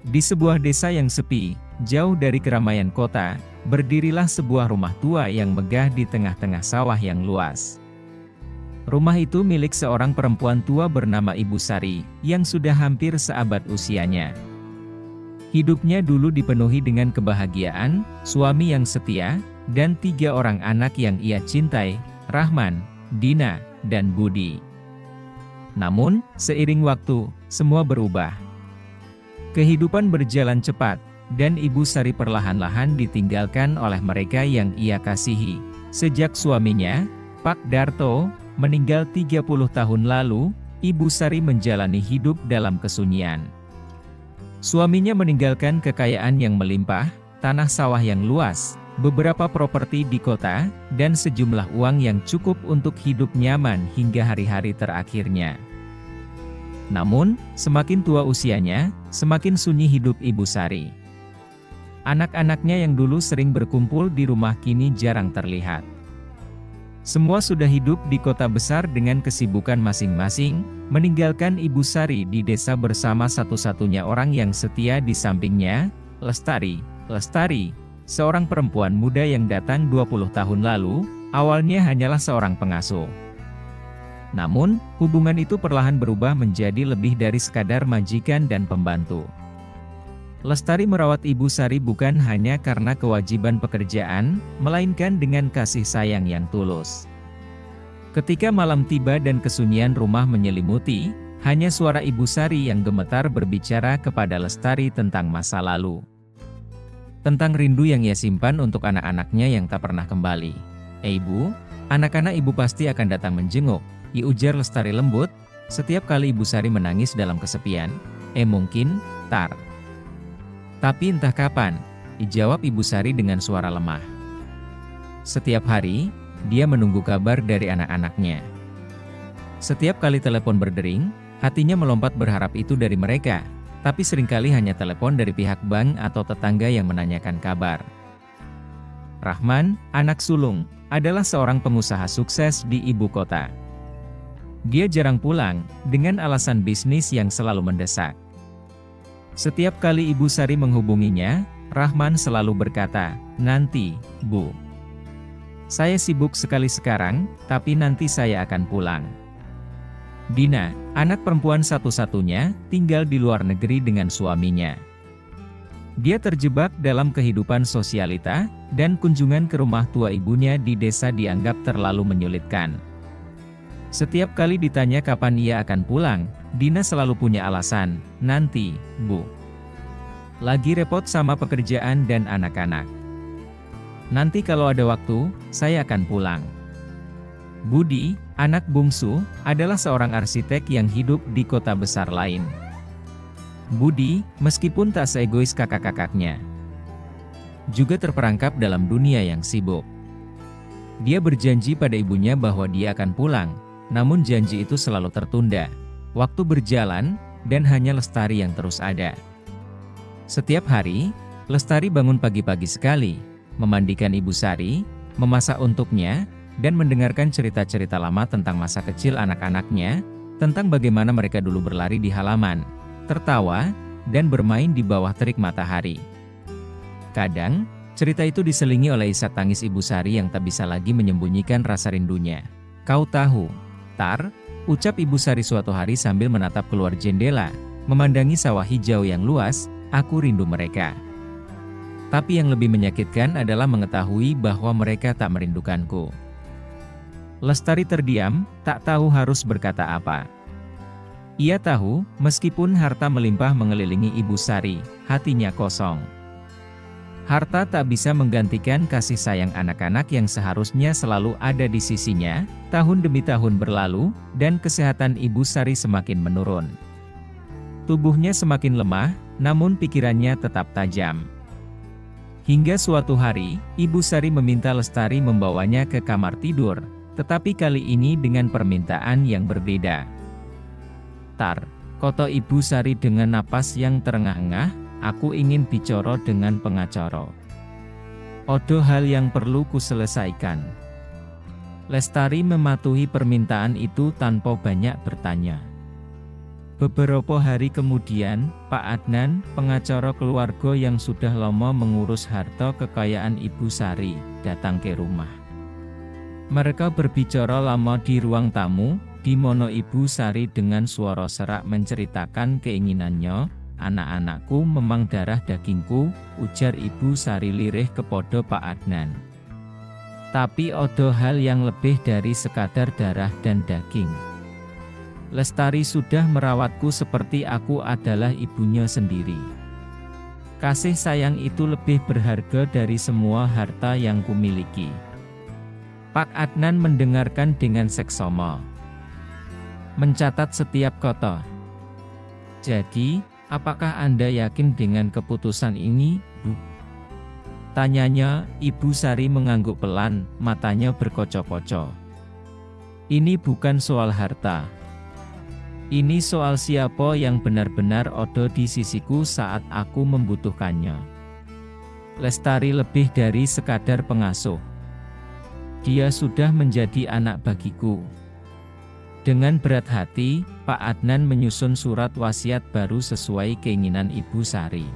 Di sebuah desa yang sepi, jauh dari keramaian kota, berdirilah sebuah rumah tua yang megah di tengah-tengah sawah yang luas. Rumah itu milik seorang perempuan tua bernama Ibu Sari, yang sudah hampir seabad usianya. Hidupnya dulu dipenuhi dengan kebahagiaan, suami yang setia, dan 3 orang anak yang ia cintai, Rahman, Dina, dan Budi. Namun, seiring waktu, semua berubah. Kehidupan berjalan cepat, dan Ibu Sari perlahan-lahan ditinggalkan oleh mereka yang ia kasihi. Sejak suaminya, Pak Darto, meninggal 30 tahun lalu, Ibu Sari menjalani hidup dalam kesunyian. Suaminya meninggalkan kekayaan yang melimpah, tanah sawah yang luas, beberapa properti di kota, dan sejumlah uang yang cukup untuk hidup nyaman hingga hari-hari terakhirnya. Namun, semakin tua usianya, semakin sunyi hidup Ibu Sari. Anak-anaknya yang dulu sering berkumpul di rumah kini jarang terlihat. Semua sudah hidup di kota besar dengan kesibukan masing-masing, meninggalkan Ibu Sari di desa bersama satu-satunya orang yang setia di sampingnya, Lestari. Lestari, seorang perempuan muda yang datang 20 tahun lalu, awalnya hanyalah seorang pengasuh. Namun, hubungan itu perlahan berubah menjadi lebih dari sekadar majikan dan pembantu. Lestari merawat Ibu Sari bukan hanya karena kewajiban pekerjaan, melainkan dengan kasih sayang yang tulus. Ketika malam tiba dan kesunyian rumah menyelimuti, hanya suara Ibu Sari yang gemetar berbicara kepada Lestari tentang masa lalu. Tentang rindu yang ia simpan untuk anak-anaknya yang tak pernah kembali. Ibu, anak-anak Ibu pasti akan datang menjenguk, ujar Lestari lembut, setiap kali Ibu Sari menangis dalam kesepian. Mungkin, tar. Tapi entah kapan, dijawab Ibu Sari dengan suara lemah. Setiap hari, dia menunggu kabar dari anak-anaknya. Setiap kali telepon berdering, hatinya melompat berharap itu dari mereka, tapi seringkali hanya telepon dari pihak bank atau tetangga yang menanyakan kabar. Rahman, anak sulung, adalah seorang pengusaha sukses di ibu kota. Dia jarang pulang, dengan alasan bisnis yang selalu mendesak. Setiap kali Ibu Sari menghubunginya, Rahman selalu berkata, "Nanti, Bu. Saya sibuk sekali sekarang, tapi nanti saya akan pulang." Dina, anak perempuan satu-satunya, tinggal di luar negeri dengan suaminya. Dia terjebak dalam kehidupan sosialita, dan kunjungan ke rumah tua ibunya di desa dianggap terlalu menyulitkan. Setiap kali ditanya kapan ia akan pulang, Dina selalu punya alasan, "Nanti, Bu. Lagi repot sama pekerjaan dan anak-anak. Nanti kalau ada waktu, saya akan pulang." Budi, anak bungsu, adalah seorang arsitek yang hidup di kota besar lain. Budi, meskipun tak seegois kakak-kakaknya, juga terperangkap dalam dunia yang sibuk. Dia berjanji pada ibunya bahwa dia akan pulang, namun janji itu selalu tertunda. Waktu berjalan, dan hanya Lestari yang terus ada. Setiap hari, Lestari bangun pagi-pagi sekali, memandikan Ibu Sari, memasak untuknya, dan mendengarkan cerita-cerita lama tentang masa kecil anak-anaknya, tentang bagaimana mereka dulu berlari di halaman, tertawa, dan bermain di bawah terik matahari. Kadang, cerita itu diselingi oleh isak tangis Ibu Sari yang tak bisa lagi menyembunyikan rasa rindunya. "Kau tahu, Tar," ucap Ibu Sari suatu hari sambil menatap keluar jendela, memandangi sawah hijau yang luas, "aku rindu mereka. Tapi yang lebih menyakitkan adalah mengetahui bahwa mereka tak merindukanku." Lestari terdiam, tak tahu harus berkata apa. Ia tahu, meskipun harta melimpah mengelilingi Ibu Sari, hatinya kosong. Harta tak bisa menggantikan kasih sayang anak-anak yang seharusnya selalu ada di sisinya. Tahun demi tahun berlalu, dan kesehatan Ibu Sari semakin menurun. Tubuhnya semakin lemah, namun pikirannya tetap tajam. Hingga suatu hari, Ibu Sari meminta Lestari membawanya ke kamar tidur, tetapi kali ini dengan permintaan yang berbeda. "Tar," kata Ibu Sari dengan napas yang terengah-engah, "aku ingin bicara dengan pengacara. Ada hal yang perlu kuselesaikan." Lestari mematuhi permintaan itu tanpa banyak bertanya. Beberapa hari kemudian, Pak Adnan, pengacara keluarga yang sudah lama mengurus harta kekayaan Ibu Sari, datang ke rumah. Mereka berbicara lama di ruang tamu, di mana Ibu Sari dengan suara serak menceritakan keinginannya. "Anak-anakku memang darah dagingku," ujar Ibu Sari lirih kepada Pak Adnan. "Tapi ada hal yang lebih dari sekadar darah dan daging. Lestari sudah merawatku seperti aku adalah ibunya sendiri. Kasih sayang itu lebih berharga dari semua harta yang kumiliki." Pak Adnan mendengarkan dengan seksama, mencatat setiap kata. "Jadi, apakah Anda yakin dengan keputusan ini, Bu?" tanyanya. Ibu Sari mengangguk pelan, matanya berkocok-kocok. "Ini bukan soal harta. Ini soal siapa yang benar-benar ada di sisiku saat aku membutuhkannya. Lestari lebih dari sekadar pengasuh. Dia sudah menjadi anak bagiku." Dengan berat hati, Pak Adnan menyusun surat wasiat baru sesuai keinginan Ibu Sari.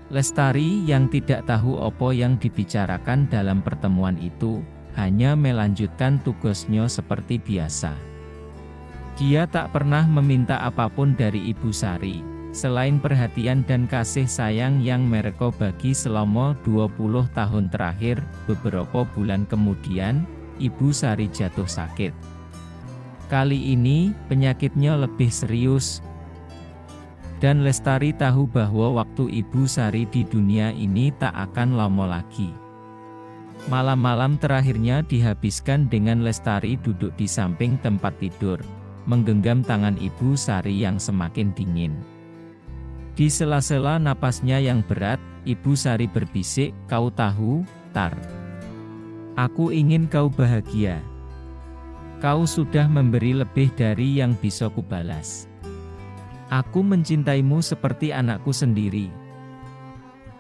Lestari yang tidak tahu apa yang dibicarakan dalam pertemuan itu, hanya melanjutkan tugasnya seperti biasa. Dia tak pernah meminta apapun dari Ibu Sari, selain perhatian dan kasih sayang yang mereka bagi selama 20 tahun terakhir. Beberapa bulan kemudian, Ibu Sari jatuh sakit. Kali ini, penyakitnya lebih serius. Dan Lestari tahu bahwa waktu Ibu Sari di dunia ini tak akan lama lagi. Malam-malam terakhirnya dihabiskan dengan Lestari duduk di samping tempat tidur, menggenggam tangan Ibu Sari yang semakin dingin. Di sela-sela napasnya yang berat, Ibu Sari berbisik, "Kau tahu, Tar, aku ingin kau bahagia. Kau sudah memberi lebih dari yang bisa kubalas. Aku mencintaimu seperti anakku sendiri."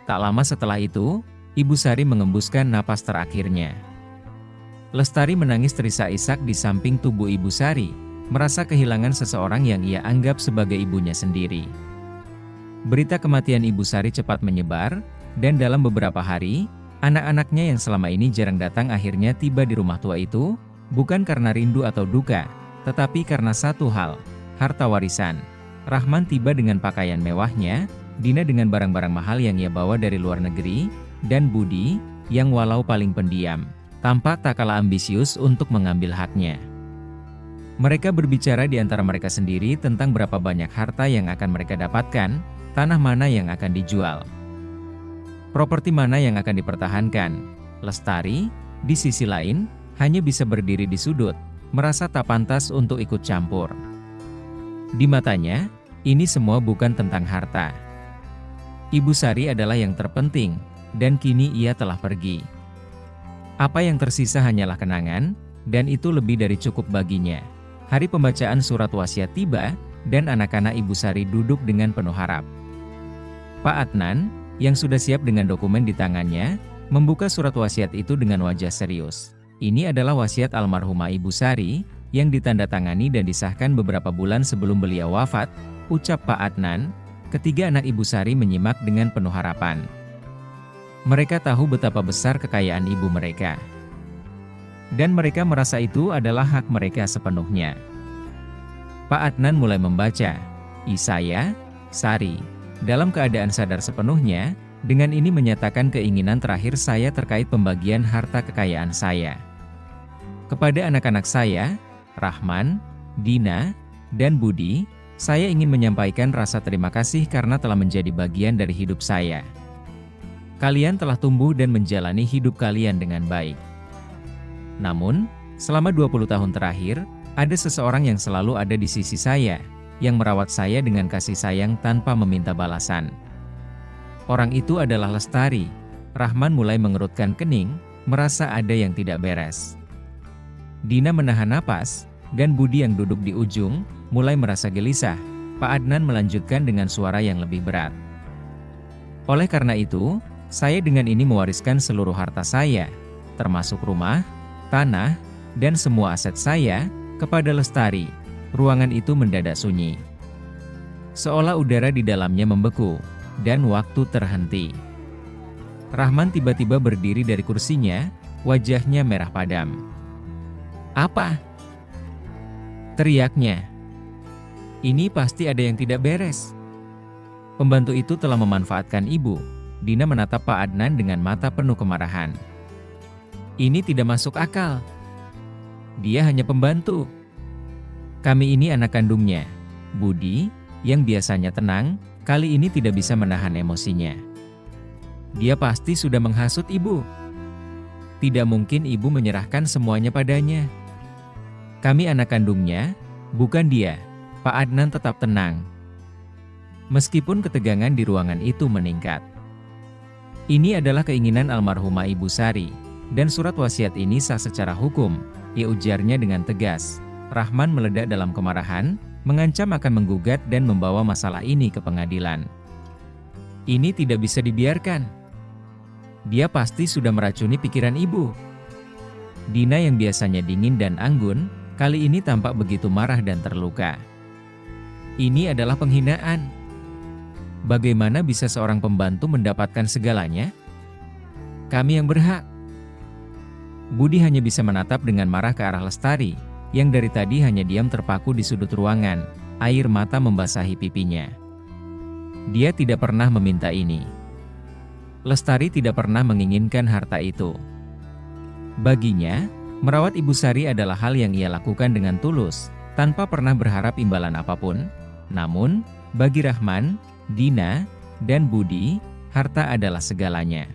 Tak lama setelah itu, Ibu Sari mengembuskan napas terakhirnya. Lestari menangis terisak-isak di samping tubuh Ibu Sari, merasa kehilangan seseorang yang ia anggap sebagai ibunya sendiri. Berita kematian Ibu Sari cepat menyebar, dan dalam beberapa hari, anak-anaknya yang selama ini jarang datang akhirnya tiba di rumah tua itu, bukan karena rindu atau duka, tetapi karena satu hal, harta warisan. Rahman tiba dengan pakaian mewahnya, Dina dengan barang-barang mahal yang ia bawa dari luar negeri, dan Budi, yang walau paling pendiam, tampak tak kalah ambisius untuk mengambil haknya. Mereka berbicara di antara mereka sendiri tentang berapa banyak harta yang akan mereka dapatkan, tanah mana yang akan dijual, properti mana yang akan dipertahankan. Lestari, di sisi lain, hanya bisa berdiri di sudut, merasa tak pantas untuk ikut campur. Di matanya, ini semua bukan tentang harta. Ibu Sari adalah yang terpenting, dan kini ia telah pergi. Apa yang tersisa hanyalah kenangan, dan itu lebih dari cukup baginya. Hari pembacaan surat wasiat tiba, dan anak-anak Ibu Sari duduk dengan penuh harap. Pak Adnan, yang sudah siap dengan dokumen di tangannya, membuka surat wasiat itu dengan wajah serius. Ini adalah wasiat almarhumah Ibu Sari, yang ditandatangani dan disahkan beberapa bulan sebelum beliau wafat, ucap Pak Adnan. Ketiga anak Ibu Sari menyimak dengan penuh harapan. Mereka tahu betapa besar kekayaan ibu mereka. Dan mereka merasa itu adalah hak mereka sepenuhnya. Pak Adnan mulai membaca, "Saya, Sari, dalam keadaan sadar sepenuhnya, dengan ini menyatakan keinginan terakhir saya terkait pembagian harta kekayaan saya. Kepada anak-anak saya, Rahman, Dina, dan Budi, saya ingin menyampaikan rasa terima kasih karena telah menjadi bagian dari hidup saya. Kalian telah tumbuh dan menjalani hidup kalian dengan baik. Namun, selama 20 tahun terakhir, ada seseorang yang selalu ada di sisi saya, yang merawat saya dengan kasih sayang tanpa meminta balasan. Orang itu adalah Lestari." Rahman mulai mengerutkan kening, merasa ada yang tidak beres. Dina menahan napas, dan Budi yang duduk di ujung, mulai merasa gelisah. Pak Adnan melanjutkan dengan suara yang lebih berat. "Oleh karena itu, saya dengan ini mewariskan seluruh harta saya, termasuk rumah, tanah, dan semua aset saya, kepada Lestari." Ruangan itu mendadak sunyi. seolah udara di dalamnya membeku, dan waktu terhenti. Rahman tiba-tiba berdiri dari kursinya, wajahnya merah padam. "Apa?" teriaknya. "Ini pasti ada yang tidak beres." Pembantu itu telah memanfaatkan ibu. Dina menatap Pak Adnan dengan mata penuh kemarahan. "Ini tidak masuk akal. Dia hanya pembantu. Kami ini anak kandungnya." Budi, yang biasanya tenang, kali ini tidak bisa menahan emosinya. "Dia pasti sudah menghasut ibu. Tidak mungkin ibu menyerahkan semuanya padanya. Kami anak kandungnya, bukan dia." Pak Adnan tetap tenang. Meskipun ketegangan di ruangan itu meningkat. "Ini adalah keinginan almarhumah Ibu Sari, dan surat wasiat ini sah secara hukum," ia ujarnya dengan tegas. Rahman meledak dalam kemarahan, mengancam akan menggugat dan membawa masalah ini ke pengadilan. "Ini tidak bisa dibiarkan. Dia pasti sudah meracuni pikiran ibu." Dina yang biasanya dingin dan anggun, kali ini tampak begitu marah dan terluka. "Ini adalah penghinaan. Bagaimana bisa seorang pembantu mendapatkan segalanya? Kami yang berhak." Budi hanya bisa menatap dengan marah ke arah Lestari, yang dari tadi hanya diam terpaku di sudut ruangan, air mata membasahi pipinya. Dia tidak pernah meminta ini. Lestari tidak pernah menginginkan harta itu. Baginya, merawat Ibu Sari adalah hal yang ia lakukan dengan tulus, tanpa pernah berharap imbalan apapun. Namun, bagi Rahman, Dina, dan Budi, harta adalah segalanya.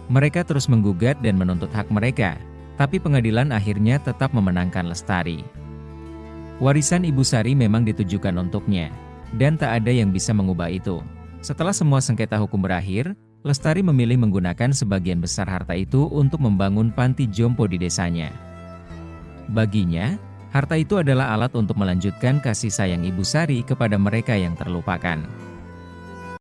Mereka terus menggugat dan menuntut hak mereka, tapi pengadilan akhirnya tetap memenangkan Lestari. Warisan Ibu Sari memang ditujukan untuknya, dan tak ada yang bisa mengubah itu. Setelah semua sengketa hukum berakhir, Lestari memilih menggunakan sebagian besar harta itu untuk membangun panti jompo di desanya. Baginya, harta itu adalah alat untuk melanjutkan kasih sayang Ibu Sari kepada mereka yang terlupakan.